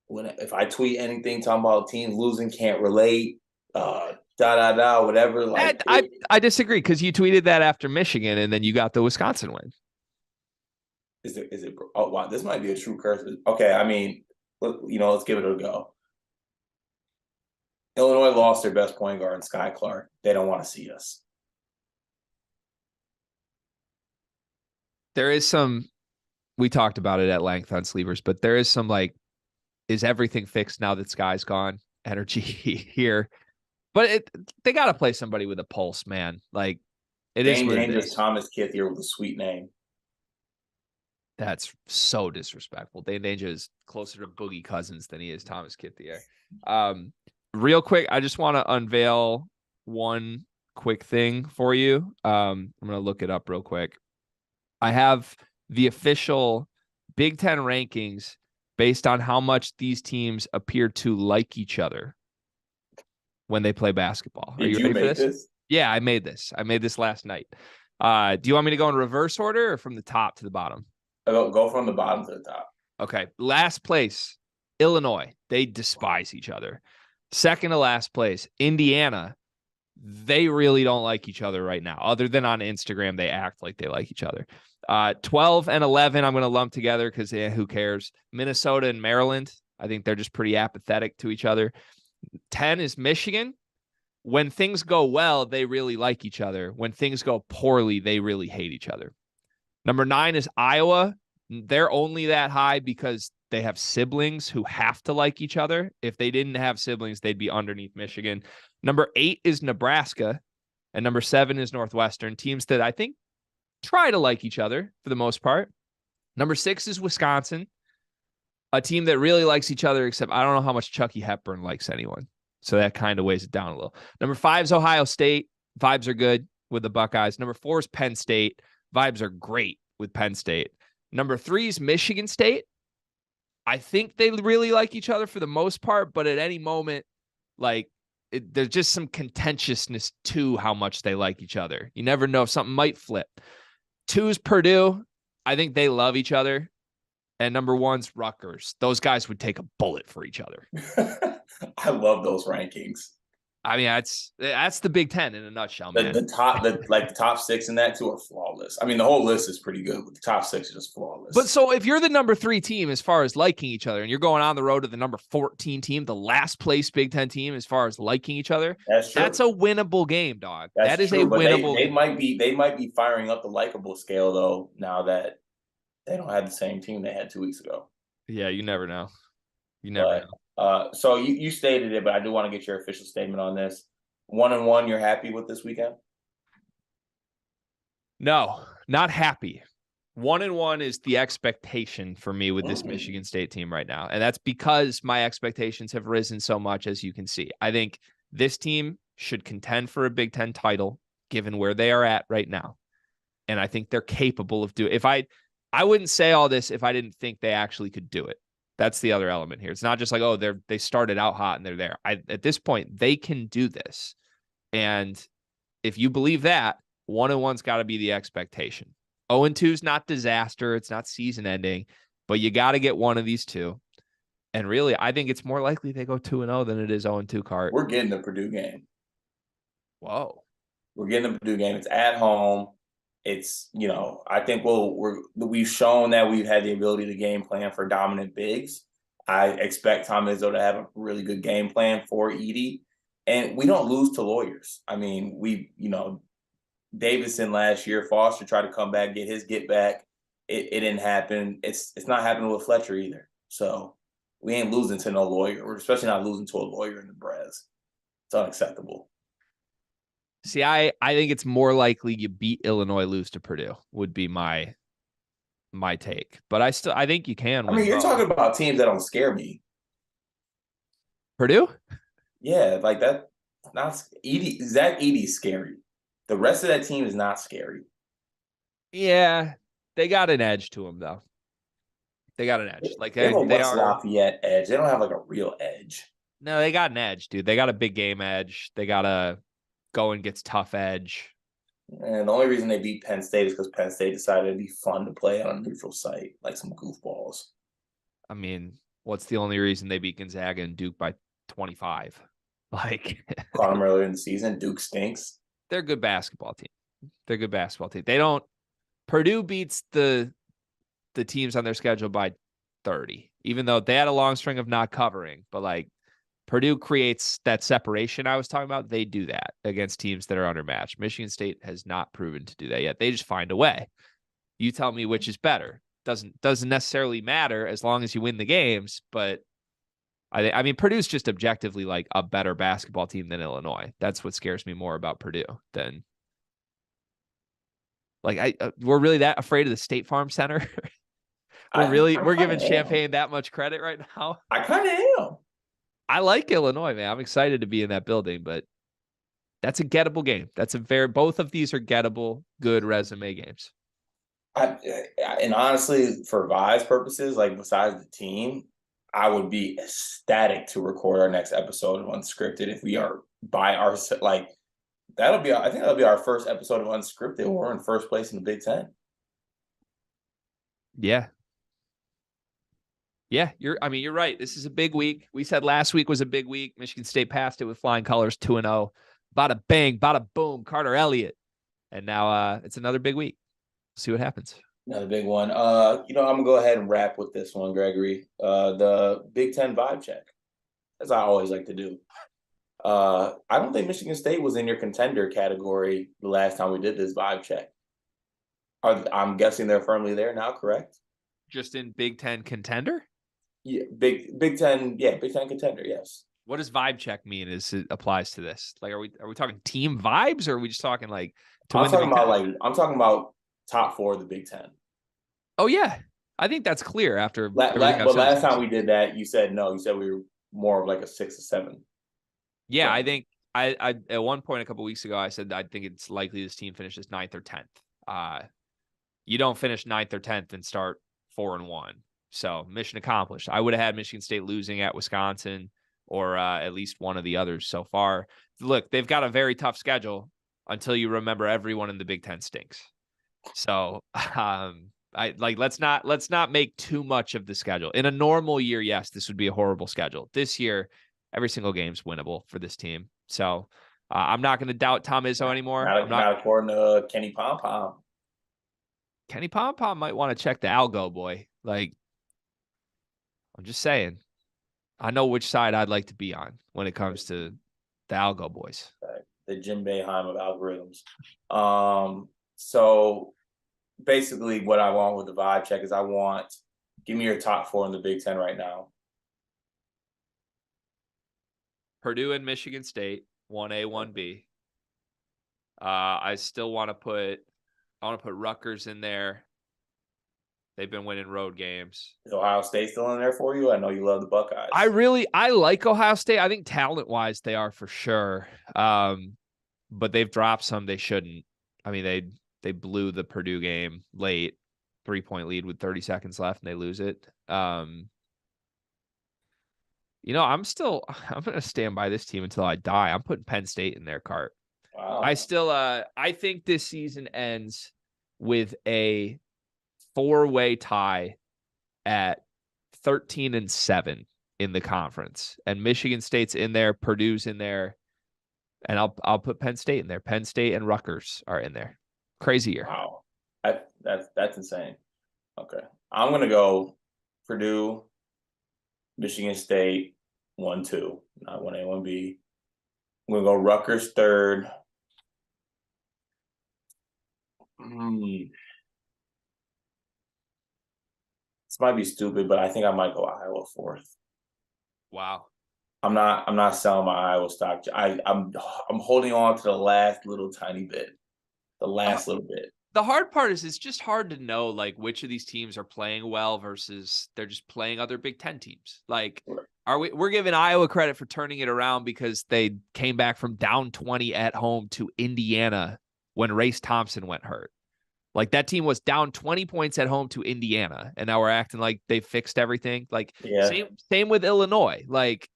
If I tweet anything talking about teams losing, can't relate, whatever. Like, I disagree, because you tweeted that after Michigan and then you got the Wisconsin win. Is it? Oh, wow. This might be a true curse. Okay. I mean, let's give it a go. Illinois lost their best point guard, Sky Clark. They don't want to see us. There is we talked about it at length on Sleepers, but there is some like, is everything fixed now that Sky's gone energy here? But they got to play somebody with a pulse, man. Like, it is what it is. Thomas Kithier with a sweet name. That's so disrespectful. Dane Danger is closer to Boogie Cousins than he is Thomas Kithier. Real quick, I just want to unveil one quick thing for you. I'm going to look it up real quick. I have the official Big Ten rankings based on how much these teams appear to like each other when they play basketball. Are you ready for this? Yeah, I made this. I made this last night. Do you want me to go in reverse order or from the top to the bottom? Go from the bottom to the top. Okay. Last place, Illinois. They despise each other. Second to last place, Indiana. They really don't like each other right now. Other than on Instagram, they act like they like each other. 12 and 11, I'm going to lump together because who cares? Minnesota and Maryland, I think they're just pretty apathetic to each other. 10 is Michigan. When things go well, they really like each other. When things go poorly, they really hate each other. Number 9 is Iowa. They're only that high because they have siblings who have to like each other. If they didn't have siblings, they'd be underneath Michigan. Number 8 is Nebraska. And number 7 is Northwestern. Teams that I think try to like each other for the most part. Number 6 is Wisconsin. A team that really likes each other, except I don't know how much Chucky Hepburn likes anyone. So that kind of weighs it down a little. Number 5 is Ohio State. Vibes are good with the Buckeyes. Number 4 is Penn State. Vibes are great with Penn State. Number 3 is Michigan State. I think they really like each other for the most part, but at any moment, like, there's just some contentiousness to how much they like each other. You never know if something might flip. 2 is Purdue. I think they love each other. And number 1's Rutgers. Those guys would take a bullet for each other. I love those rankings. I mean, that's the Big Ten in a nutshell, man. The top 6 in that too are flawless. I mean, the whole list is pretty good, but the top 6 are just flawless. But so if you're the number 3 team as far as liking each other, and you're going on the road to the number 14 team, the last place Big Ten team as far as liking each other, that's a winnable game, dog. That is a winnable. They might be firing up the likable scale though now that they don't have the same team they had 2 weeks ago. Yeah, you never know. You never know. So you stated it, but I do want to get your official statement on this. 1-1, you're happy with this weekend? No, not happy. 1-1 is the expectation for me with this Michigan State team right now. And that's because my expectations have risen so much, as you can see. I think this team should contend for a Big Ten title, given where they are at right now. And I think they're capable of doing it. I wouldn't say all this if I didn't think they actually could do it. That's the other element here. It's not just like, oh, they started out hot and they're there. At this point, they can do this. And if you believe that, 1-1's got to be the expectation. 0-2 is not disaster. It's not season ending, but you got to get one of these two. And really, I think it's more likely they go 2-0 than it is 0-2, Cart. We're getting the Purdue game. Whoa. We're getting the Purdue game. It's at home. It's, I think we've shown that we've had the ability to game plan for dominant bigs. I expect Tom Izzo to have a really good game plan for Edey. And we don't lose to lawyers. I mean, Davidson last year, Foster tried to come back, get his get back. It didn't happen. It's not happening with Fletcher either. So we ain't losing to no lawyer. We're especially not losing to a lawyer in the Brez. It's unacceptable. See, I think it's more likely you beat Illinois, lose to Purdue would be my take. But I think you can. I mean, you're talking about teams that don't scare me. Purdue? Yeah, like that. Not Edey. Zach Edey's scary. The rest of that team is not scary. Yeah, they got an edge to them though. They got an edge. Like they are Lafayette edge. They don't have like a real edge. No, they got an edge, dude. They got a big game edge. They got a go and gets tough edge. And the only reason they beat Penn State is because Penn State decided it'd be fun to play on a neutral site, like some goofballs. I mean, what's the only reason they beat Gonzaga and Duke by 25? Like, caught them earlier in the season. Duke stinks. They're a good basketball team. They don't. Purdue beats the teams on their schedule by 30, even though they had a long string of not covering. But like, Purdue creates that separation I was talking about. They do that against teams that are undermatched. Michigan State has not proven to do that yet. They just find a way. You tell me which is better. Doesn't necessarily matter as long as you win the games. But I mean, Purdue's just objectively like a better basketball team than Illinois. That's what scares me more about Purdue than like we're really that afraid of the State Farm Center. we're giving Champaign that much credit right now. I kind of am. I like Illinois, man. I'm excited to be in that building, but that's a gettable game. Both of these are gettable, good resume games. And honestly, for Vi's purposes, like besides the team, I would be ecstatic to record our next episode of Unscripted if we are by our I think that'll be our first episode of Unscripted when we're in first place in the Big Ten. Yeah. Yeah, you're right. This is a big week. We said last week was a big week. Michigan State passed it with flying colors, 2-0. Bada bang, bada boom, Carter Elliott. And now it's another big week. See what happens. Another big one. I'm gonna go ahead and wrap with this one, Gregory. The Big Ten vibe check, as I always like to do. I don't think Michigan State was in your contender category the last time we did this vibe check. I'm guessing they're firmly there now, correct? Just in Big Ten contender? Yeah, Big Ten. Yeah, Big Ten contender. Yes. What does vibe check mean? As it applies to this? Like, are we talking team vibes, or are we just talking like? I'm talking about top 4 of the Big Ten. Oh yeah, I think that's clear. After but last time we did that, you said no. You said we were more of like a 6 or 7. Yeah, so. I think I at one point a couple weeks ago I said I think it's likely this team finishes 9th or 10th. You don't finish 9th or 10th and start 4-1. So mission accomplished. I would have had Michigan State losing at Wisconsin or at least one of the others so far. Look, they've got a very tough schedule until you remember everyone in the Big Ten stinks. So let's not make too much of the schedule. In a normal year, yes, this would be a horrible schedule. This year, every single game's winnable for this team. So I'm not going to doubt Tom Izzo anymore. Not according to Kenny Pom. Kenny Pom might want to check the algo, boy. Like, I'm just saying. I know which side I'd like to be on when it comes to the algo boys. The Jim Boeheim of algorithms. So basically what I want with the vibe check is give me your top 4 in the Big Ten right now. Purdue and Michigan State, 1A, 1B. I still want to put Rutgers in there. They've been winning road games. Is Ohio State still in there for you? I know you love the Buckeyes. I like Ohio State. I think talent-wise they are for sure. But they've dropped some they shouldn't. I mean, they blew the Purdue game late, 3-point lead with 30 seconds left, and they lose it. I'm going to stand by this team until I die. I'm putting Penn State in their cart. Wow. I think this season ends with a 4-way tie at 13-7 in the conference, and Michigan State's in there, Purdue's in there, and I'll put Penn State in there. Penn State and Rutgers are in there. Crazy year. Wow, that's insane. Okay, I'm gonna go Purdue, Michigan State, 1-2, not 1A, 1B. I'm gonna go Rutgers third. This might be stupid, but I think I might go Iowa fourth. Wow. I'm not selling my Iowa stock. I'm holding on to the last little tiny bit. The last little bit. The hard part is it's just hard to know like which of these teams are playing well versus they're just playing other Big Ten teams. Like, we're giving Iowa credit for turning it around because they came back from down 20 at home to Indiana when Race Thompson went hurt. Like, that team was down 20 points at home to Indiana, and now we're acting like they fixed everything. Like, same with Illinois. Like,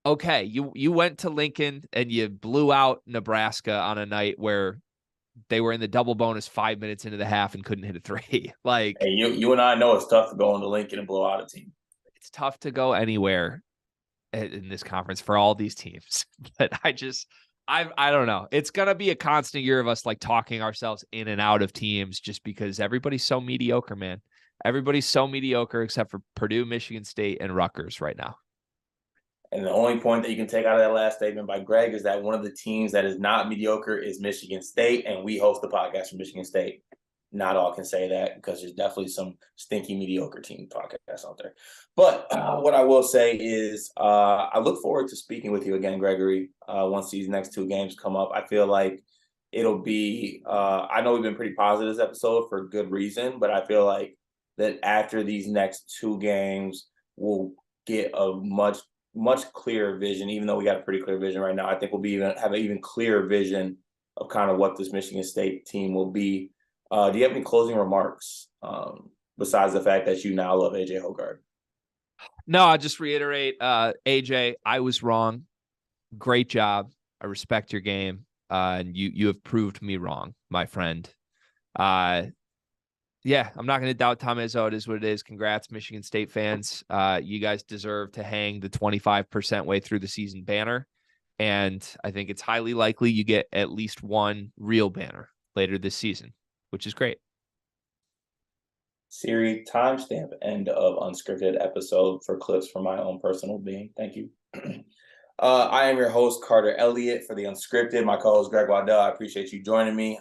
okay, you went to Lincoln and you blew out Nebraska on a night where they were in the double bonus 5 minutes into the half and couldn't hit a 3. Like, hey, you and I know it's tough to go into Lincoln and blow out a team. It's tough to go anywhere in this conference for all these teams. But I don't know. It's going to be a constant year of us like talking ourselves in and out of teams just because everybody's so mediocre, man. Everybody's so mediocre except for Purdue, Michigan State, and Rutgers right now. And the only point that you can take out of that last statement by Greg is that one of the teams that is not mediocre is Michigan State, and we host the podcast from Michigan State. Not all can say that because there's definitely some stinky mediocre team podcasts out there. But what I will say is I look forward to speaking with you again, Gregory, once these next 2 games come up. I feel like it'll be I know we've been pretty positive this episode for good reason, but I feel like that after these next 2 games, we'll get a much clearer vision, even though we got a pretty clear vision right now. I think we'll have an even clearer vision of kind of what this Michigan State team will be. Do you have any closing remarks besides the fact that you now love AJ Hoggard? No, I'll just reiterate, AJ, I was wrong. Great job. I respect your game. And you have proved me wrong, my friend. Yeah, I'm not going to doubt Tom Izzo. It is what it is. Congrats, Michigan State fans. You guys deserve to hang the 25% way through the season banner. And I think it's highly likely you get at least one real banner later this season, which is great. Siri, timestamp end of unscripted episode for clips from my own personal being. Thank you. I am your host, Carter Elliott, for the Unscripted. My co-host, Greg Waddell. I appreciate you joining me.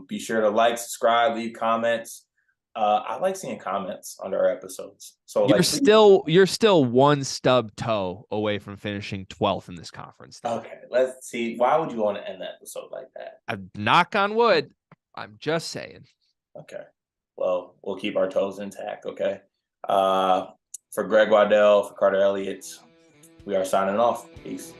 Be sure to like, subscribe, leave comments. I like seeing comments under our episodes. So you're still one stub toe away from finishing 12th in this conference, though. Okay, let's see. Why would you want to end that episode like that? Knock on wood. I'm just saying. Okay. Well, we'll keep our toes intact, okay? For Greg Waddell, for Carter Elliott, we are signing off. Peace.